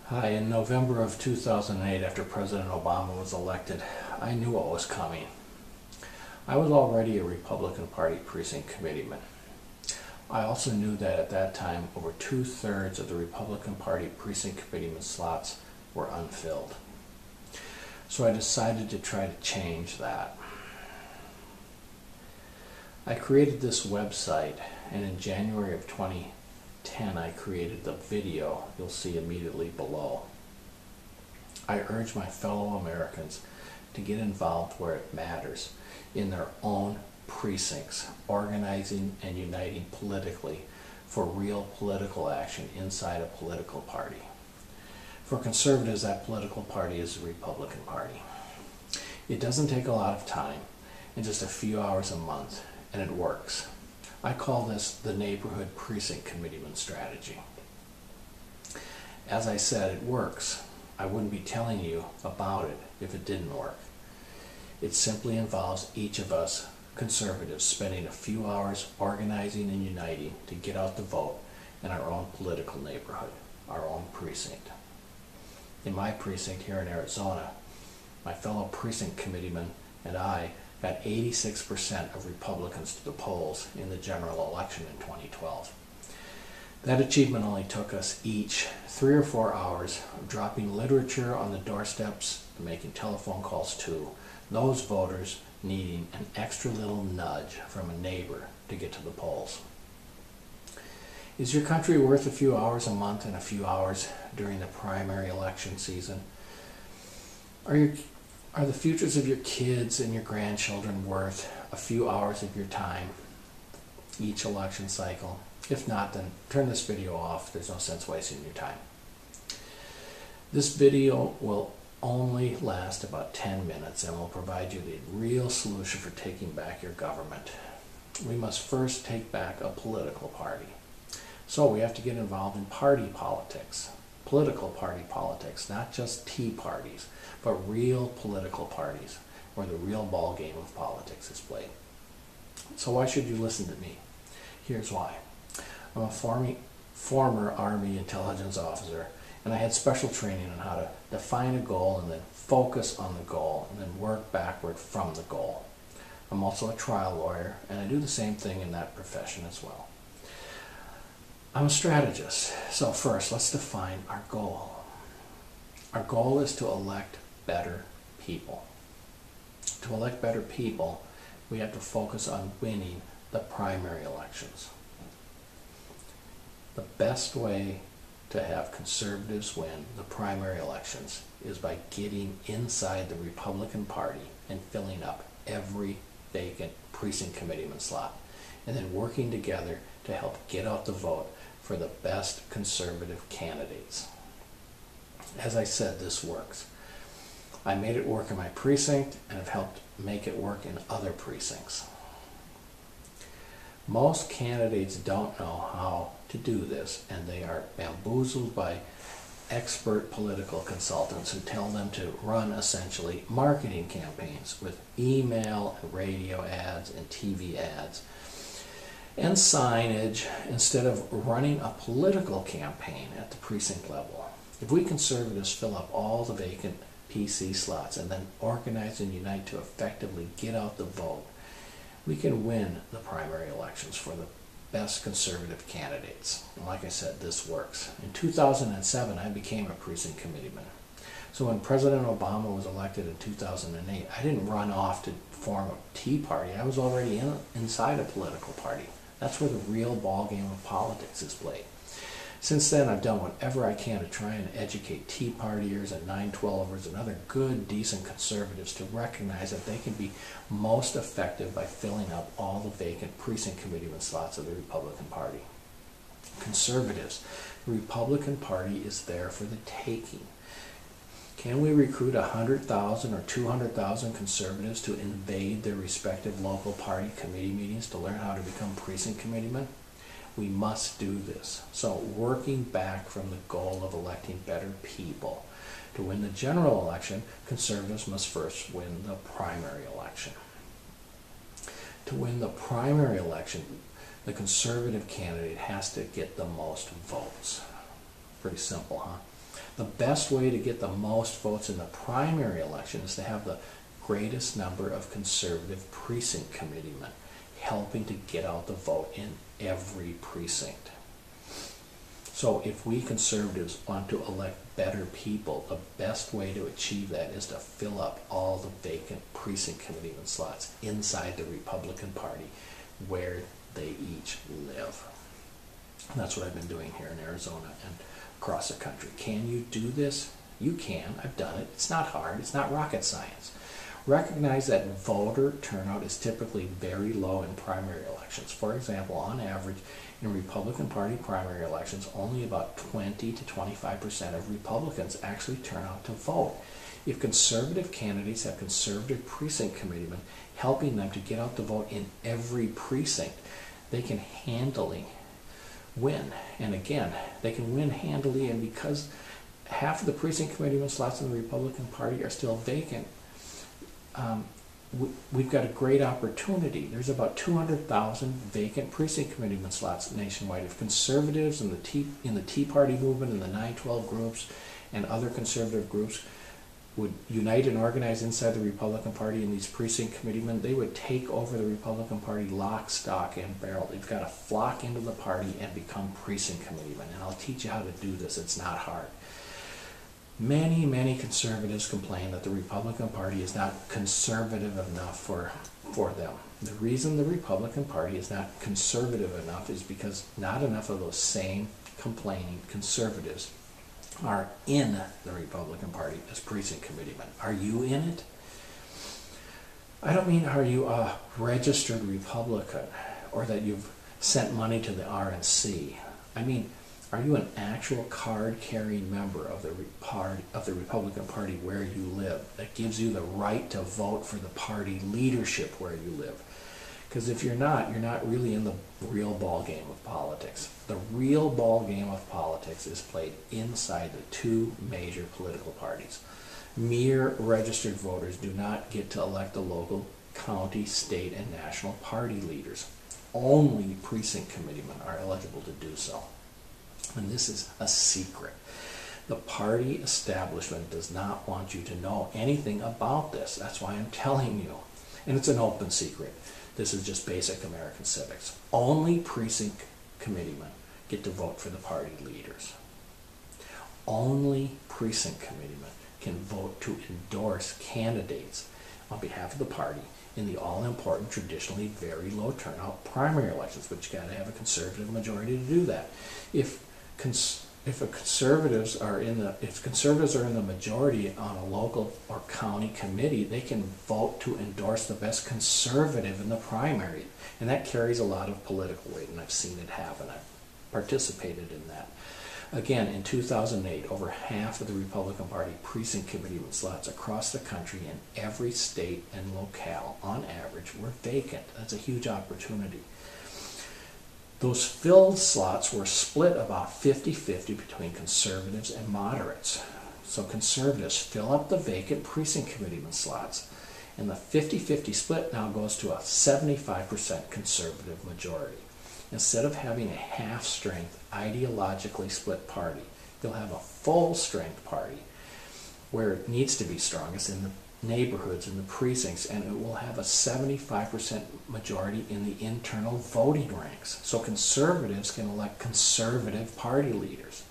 Hi, in November of 2008, after President Obama was elected, I knew what was coming. I was already a Republican Party precinct committeeman. I also knew that at that time, over 2/3 of the Republican Party precinct committeeman slots were unfilled. So I decided to try to change that. I created this website, and in January of 2010, I created the video you'll see immediately below. I urge my fellow Americans to get involved where it matters, in their own precincts, organizing and uniting politically for real political action inside a political party. For conservatives, that political party is the Republican Party. It doesn't take a lot of time, and just a few hours a month, and it works. I call this the neighborhood precinct committeeman strategy. As I said, it works. I wouldn't be telling you about it if it didn't work. It simply involves each of us conservatives spending a few hours organizing and uniting to get out the vote in our own political neighborhood, our own precinct. In my precinct here in Arizona, my fellow precinct committeemen and I got 86% of Republicans to the polls in the general election in 2012. That achievement only took us each 3 or 4 hours of dropping literature on the doorsteps and making telephone calls to those voters needing an extra little nudge from a neighbor to get to the polls. Is your country worth a few hours a month and a few hours during the primary election season? Are the futures of your kids and your grandchildren worth a few hours of your time each election cycle? If not, then turn this video off. There's no sense wasting your time. This video will only last about 10 minutes and will provide you the real solution for taking back your government. We must first take back a political party. So we have to get involved in party politics, political party politics, not just tea parties, but real political parties where the real ball game of politics is played. So why should you listen to me? Here's why. I'm a former Army intelligence officer, and I had special training on how to define a goal and then focus on the goal and then work backward from the goal. I'm also a trial lawyer, and I do the same thing in that profession as well. I'm a strategist. So first, let's define our goal. Our goal is to elect better people. To elect better people, we have to focus on winning the primary elections. The best way to have conservatives win the primary elections is by getting inside the Republican Party and filling up every vacant precinct committeeman slot, and then working together to help get out the vote for the best conservative candidates. As I said, this works. I made it work in my precinct and have helped make it work in other precincts. Most candidates don't know how to do this, and they are bamboozled by expert political consultants who tell them to run essentially marketing campaigns with email, radio ads, and TV ads, and signage instead of running a political campaign at the precinct level. If we conservatives fill up all the vacant PC slots and then organize and unite to effectively get out the vote, we can win the primary elections for the best conservative candidates. And like I said, this works. In 2007, I became a precinct committeeman. So when President Obama was elected in 2008, I didn't run off to form a tea party. I was already inside a political party. That's where the real ball game of politics is played. Since then, I've done whatever I can to try and educate Tea Partiers and 9/12ers and other good, decent conservatives to recognize that they can be most effective by filling up all the vacant precinct committeeman slots of the Republican Party. Conservatives, the Republican Party is there for the taking. Can we recruit 100,000 or 200,000 conservatives to invade their respective local party committee meetings to learn how to become precinct committeemen? We must do this. So working back from the goal of electing better people. To win the general election, conservatives must first win the primary election. To win the primary election, the conservative candidate has to get the most votes. Pretty simple, huh? The best way to get the most votes in the primary election is to have the greatest number of conservative precinct committeemen helping to get out the vote in every precinct. So if we conservatives want to elect better people, the best way to achieve that is to fill up all the vacant precinct committeeman slots inside the Republican Party where they each live. And that's what I've been doing here in Arizona and across the country. Can you do this? You can. I've done it. It's not hard. It's not rocket science. Recognize that voter turnout is typically very low in primary elections. For example, on average, in Republican Party primary elections, only about 20 to 25% of Republicans actually turn out to vote. If conservative candidates have conservative precinct committeemen helping them to get out the vote in every precinct, they can handily win. And again, they can win handily, and because half of the precinct committeeman slots in the Republican Party are still vacant, we've got a great opportunity. There's about 200,000 vacant precinct committeeman slots nationwide. If conservatives in the Tea Party movement and the 9/12 groups and other conservative groups would unite and organize inside the Republican Party in these precinct committeemen, they would take over the Republican Party lock, stock, and barrel. They've got to flock into the party and become precinct committeemen. And I'll teach you how to do this. It's not hard. Many conservatives complain that the Republican Party is not conservative enough for them. The reason the Republican Party is not conservative enough is because not enough of those same complaining conservatives are in the Republican Party as precinct committeemen. Are you in it? I don't mean are you a registered Republican or that you've sent money to the RNC. I mean, are you an actual card-carrying member of the Republican Party where you live that gives you the right to vote for the party leadership where you live? Because if you're not really in the real ball game of politics. The real ball game of politics is played inside the two major political parties. Mere registered voters do not get to elect the local, county, state, and national party leaders. Only precinct committeemen are eligible to do so. And this is a secret. The party establishment does not want you to know anything about this. That's why I'm telling you. And it's an open secret. This is just basic American civics. Only precinct committeemen get to vote for the party leaders. Only precinct committeemen can vote to endorse candidates on behalf of the party in the all-important, traditionally very low turnout primary elections, but you got to have a conservative majority to do that. If conservatives are in the majority on a local or county committee, they can vote to endorse the best conservative in the primary, and that carries a lot of political weight, and I've seen it happen. I've participated in that. Again, in 2008, over half of the Republican Party precinct committeeman slots across the country in every state and locale, on average, were vacant. That's a huge opportunity. Those filled slots were split about 50-50 between conservatives and moderates. So conservatives fill up the vacant precinct committeeman slots, and the 50-50 split now goes to a 75% conservative majority. Instead of having a half-strength, ideologically split party, you'll have a full-strength party where it needs to be strongest in the neighborhoods and the precincts, and it will have a 75% majority in the internal voting ranks. So conservatives can elect conservative party leaders.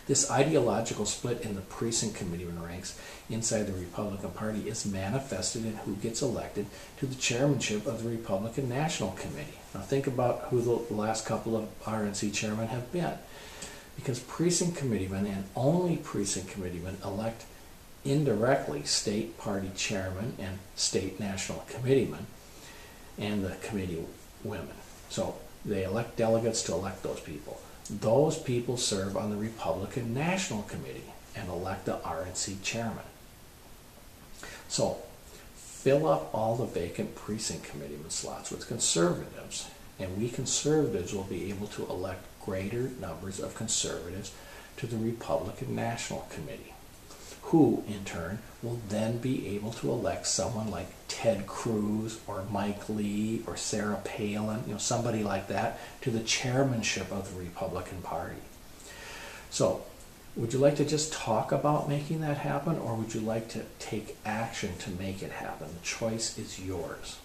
This ideological split in the precinct committeeman ranks inside the Republican Party is manifested in who gets elected to the chairmanship of the Republican National Committee. Now think about who the last couple of RNC chairmen have been. Because precinct committeemen and only precinct committeemen elect indirectly state party chairman and state national committeemen and the committee women. So they elect delegates to elect those people. Those people serve on the Republican National Committee and elect the RNC chairman. So fill up all the vacant precinct committeeman slots with conservatives, and we conservatives will be able to elect greater numbers of conservatives to the Republican National Committee, who in turn will then be able to elect someone like Ted Cruz or Mike Lee or Sarah Palin, somebody like that, to the chairmanship of the Republican Party. So Would you like to just talk about making that happen, or would you like to take action to make it happen? The choice is yours.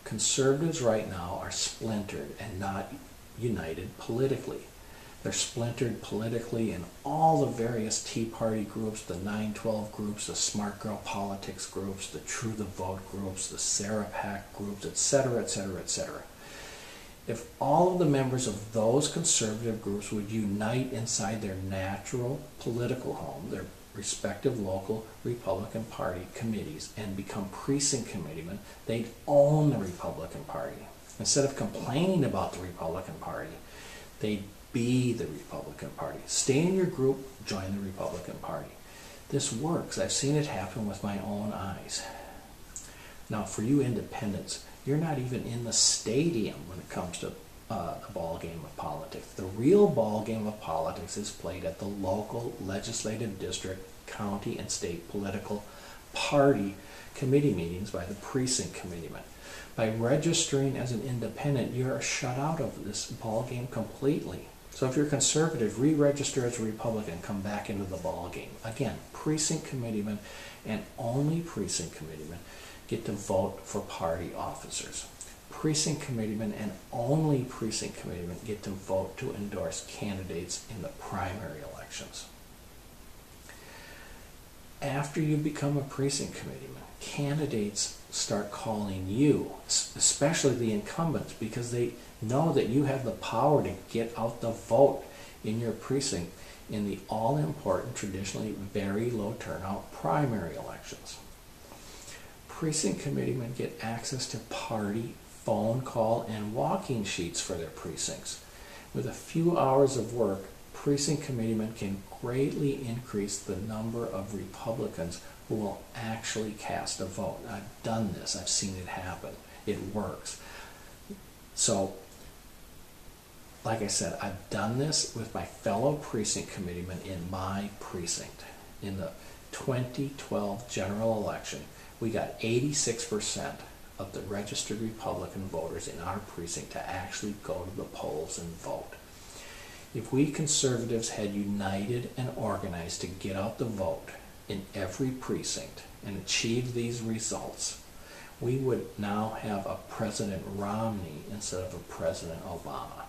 Conservatives right now are splintered and not united politically. They're splintered politically in all the various Tea Party groups, the 912 groups, the Smart Girl Politics groups, the True the Vote groups, the Sarah Pack groups, etc., etc., etc. If all of the members of those conservative groups would unite inside their natural political home, their respective local Republican Party committees, and become precinct committeemen, they'd own the Republican Party. Instead of complaining about the Republican Party, they'd be the Republican Party. Stay in your group, join the Republican Party. This works. I've seen it happen with my own eyes. Now, for you independents, you're not even in the stadium when it comes to the ball game of politics. The real ball game of politics is played at the local legislative district, county, and state political party committee meetings by the precinct committeemen. By registering as an independent, you're shut out of this ball game completely. So if you're conservative, re-register as a Republican, come back into the ball game. Again, precinct committeemen and only precinct committeemen get to vote for party officers. Precinct committeemen and only precinct committeemen get to vote to endorse candidates in the primary elections. After you become a precinct committeeman, candidates start calling you, especially the incumbents, because they know that you have the power to get out the vote in your precinct in the all-important, traditionally very low turnout primary elections. Precinct committeemen get access to party, phone call, and walking sheets for their precincts. With a few hours of work, precinct committeemen can greatly increase the number of Republicans who will actually cast a vote. I've done this. I've seen it happen. It works. So, like I said, I've done this with my fellow precinct committeemen in my precinct. In the 2012 general election, we got 86% of the registered Republican voters in our precinct to actually go to the polls and vote. If we conservatives had united and organized to get out the vote in every precinct and achieved these results, we would now have a President Romney instead of a President Obama.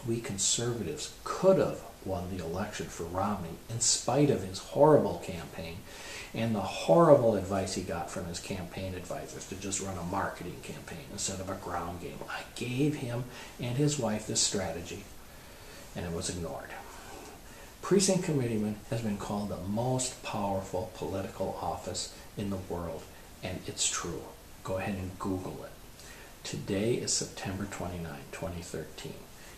We conservatives could have won the election for Romney in spite of his horrible campaign and the horrible advice he got from his campaign advisors to just run a marketing campaign instead of a ground game. I gave him and his wife this strategy, and it was ignored. Precinct committeeman has been called the most powerful political office in the world, and it's true. Go ahead and Google it. Today is September 29, 2013.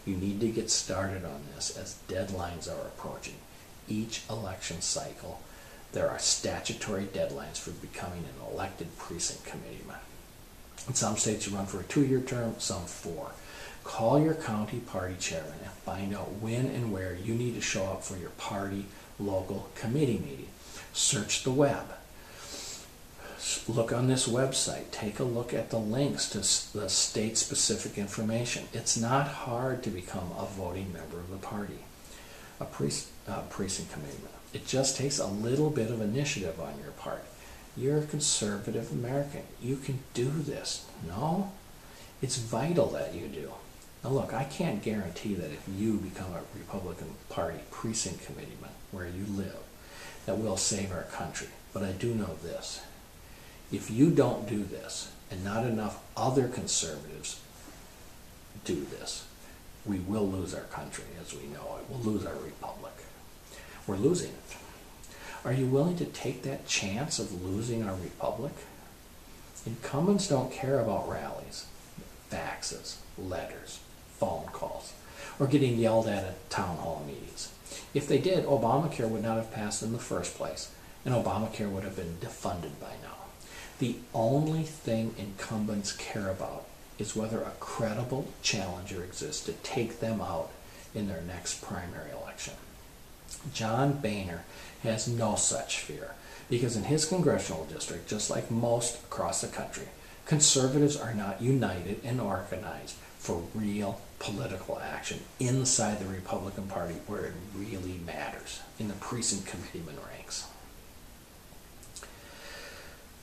You need to get started on this as deadlines are approaching. Each election cycle, there are statutory deadlines for becoming an elected precinct committeeman. In some states you run for a 2-year term, some 4. Call your county party chairman and find out when and where you need to show up for your party local committee meeting. Search the web. Look on this website. Take a look at the links to the state-specific information. It's not hard to become a voting member of the party, a precinct committeeman. It just takes a little bit of initiative on your part. You're a conservative American. You can do this. No? It's vital that you do. Now look, I can't guarantee that if you become a Republican Party precinct committeeman where you live, that we'll save our country. But I do know this. If you don't do this, and not enough other conservatives do this, we will lose our country as we know it. We'll lose our republic. We're losing it. Are you willing to take that chance of losing our republic? Incumbents don't care about rallies, faxes, letters, phone calls, or getting yelled at town hall meetings. If they did, Obamacare would not have passed in the first place, and Obamacare would have been defunded by now. The only thing incumbents care about is whether a credible challenger exists to take them out in their next primary election. John Boehner has no such fear, because in his congressional district, just like most across the country, conservatives are not united and organized for real political action inside the Republican Party where it really matters, in the precinct committeeman ranks.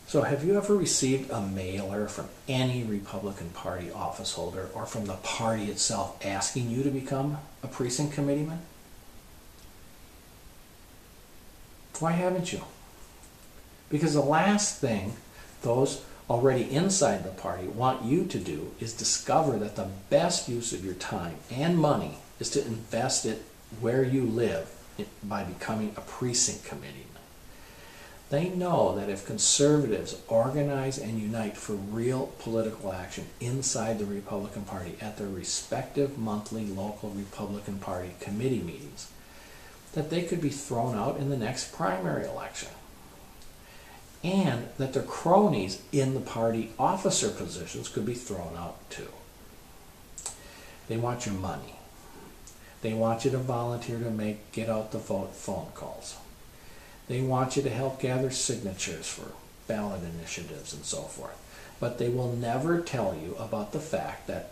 So have you ever received a mailer from any Republican Party office holder or from the party itself asking you to become a precinct committeeman? Why haven't you? Because the last thing those already inside the party want you to do is discover that the best use of your time and money is to invest it where you live by becoming a precinct committeeman. They know that if conservatives organize and unite for real political action inside the Republican Party at their respective monthly local Republican Party committee meetings, that they could be thrown out in the next primary election. And that their cronies in the party officer positions could be thrown out too. They want your money. They want you to volunteer to make get out the vote phone calls. They want you to help gather signatures for ballot initiatives and so forth. But they will never tell you about the fact that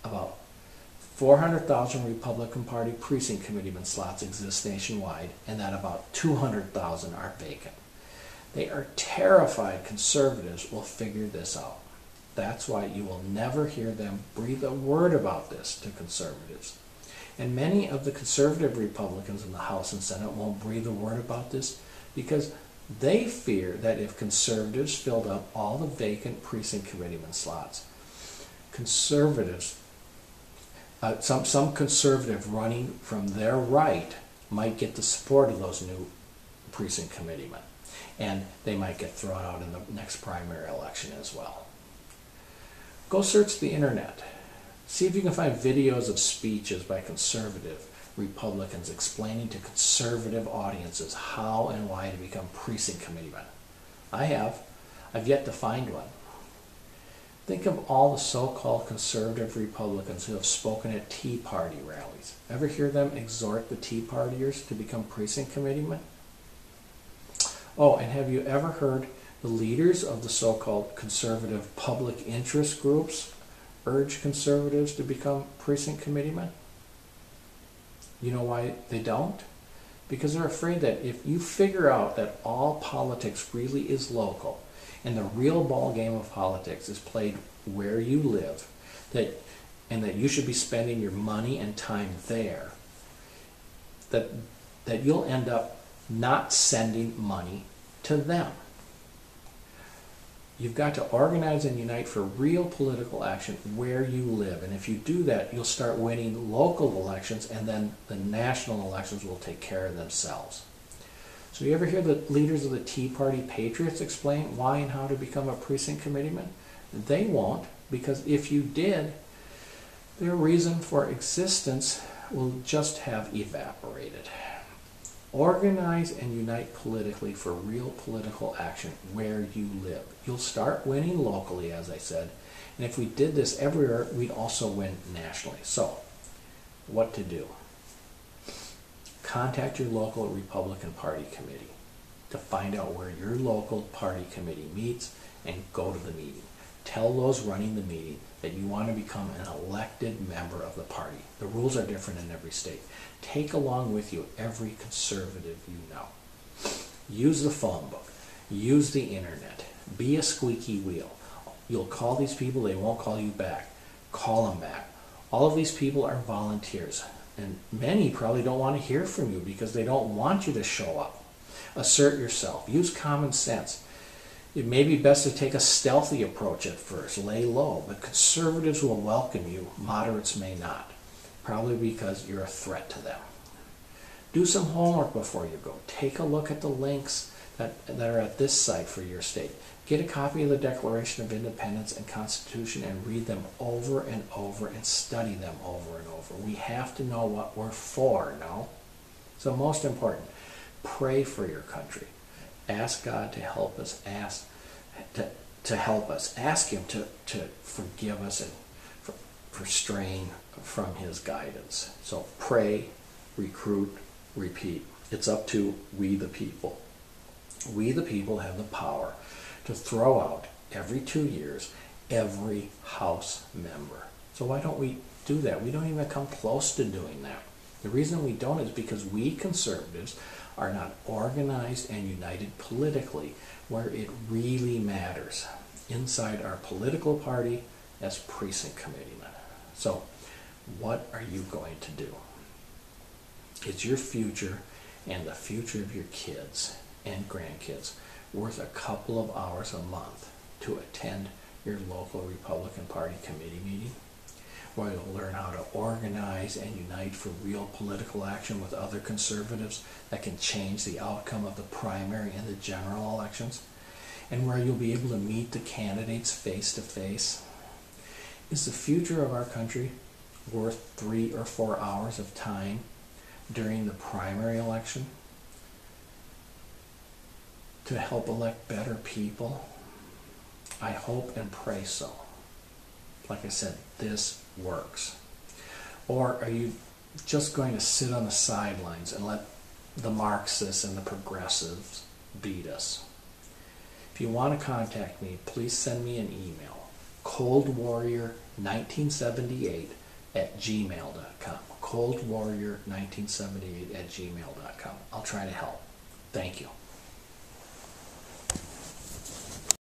about 400,000 Republican Party precinct committeeman slots exist nationwide and that about 200,000 are vacant. They are terrified conservatives will figure this out. That's why you will never hear them breathe a word about this to conservatives. And many of the conservative Republicans in the House and Senate won't breathe a word about this because they fear that if conservatives filled up all the vacant precinct committeeman slots, conservatives, some conservative running from their right might get the support of those new precinct committeemen. And they might get thrown out in the next primary election as well. Go search the internet. See if you can find videos of speeches by conservative Republicans explaining to conservative audiences how and why to become precinct committeemen. I have. I've yet to find one. Think of all the so-called conservative Republicans who have spoken at Tea Party rallies. Ever hear them exhort the Tea Partiers to become precinct committeemen? Oh, and have you ever heard the leaders of the so-called conservative public interest groups urge conservatives to become precinct committeemen? You know why they don't? Because they're afraid that if you figure out that all politics really is local and the real ball game of politics is played where you live, and that you should be spending your money and time there, that you'll end up not sending money to them. You've got to organize and unite for real political action where you live. And if you do that, you'll start winning local elections, and then the national elections will take care of themselves. So you ever hear the leaders of the Tea Party Patriots explain why and how to become a precinct committeeman? They won't, because if you did, their reason for existence will just have evaporated. Organize and unite politically for real political action where you live. You'll start winning locally, as I said, and if we did this everywhere, we'd also win nationally. So, what to do? Contact your local Republican Party committee to find out where your local party committee meets and go to the meeting. Tell those running the meeting that you want to become an elected member of the party. The rules are different in every state. Take along with you every conservative you know. Use the phone book. Use the internet. Be a squeaky wheel. You'll call these people, they won't call you back. Call them back. All of these people are volunteers, and many probably don't want to hear from you because they don't want you to show up. Assert yourself. Use common sense. It may be best to take a stealthy approach at first, lay low, but conservatives will welcome you, moderates may not, probably because you're a threat to them. Do some homework before you go. Take a look at the links that are at this site for your state. Get a copy of the Declaration of Independence and Constitution and read them over and over and study them over and over. We have to know what we're for, no? So most important, pray for your country. Ask God to help us. To help us. Ask Him to forgive us and for straying from His guidance. So pray, recruit, repeat. It's up to we the people. We the people have the power to throw out every 2 years every House member. So why don't we do that? We don't even come close to doing that. The reason we don't is because we conservatives are not organized and united politically where it really matters, inside our political party as precinct committeemen. So what are you going to do? Is your future and the future of your kids and grandkids worth a couple of hours a month to attend your local Republican Party committee meeting, where you'll learn how to organize and unite for real political action with other conservatives that can change the outcome of the primary and the general elections, and where you'll be able to meet the candidates face to face? Is the future of our country worth 3 or 4 hours of time during the primary election to help elect better people? I hope and pray so. Like I said, this works. Or are you just going to sit on the sidelines and let the Marxists and the progressives beat us? If you want to contact me, please send me an email, coldwarrior1978@gmail.com. coldwarrior1978@gmail.com. I'll try to help. Thank you.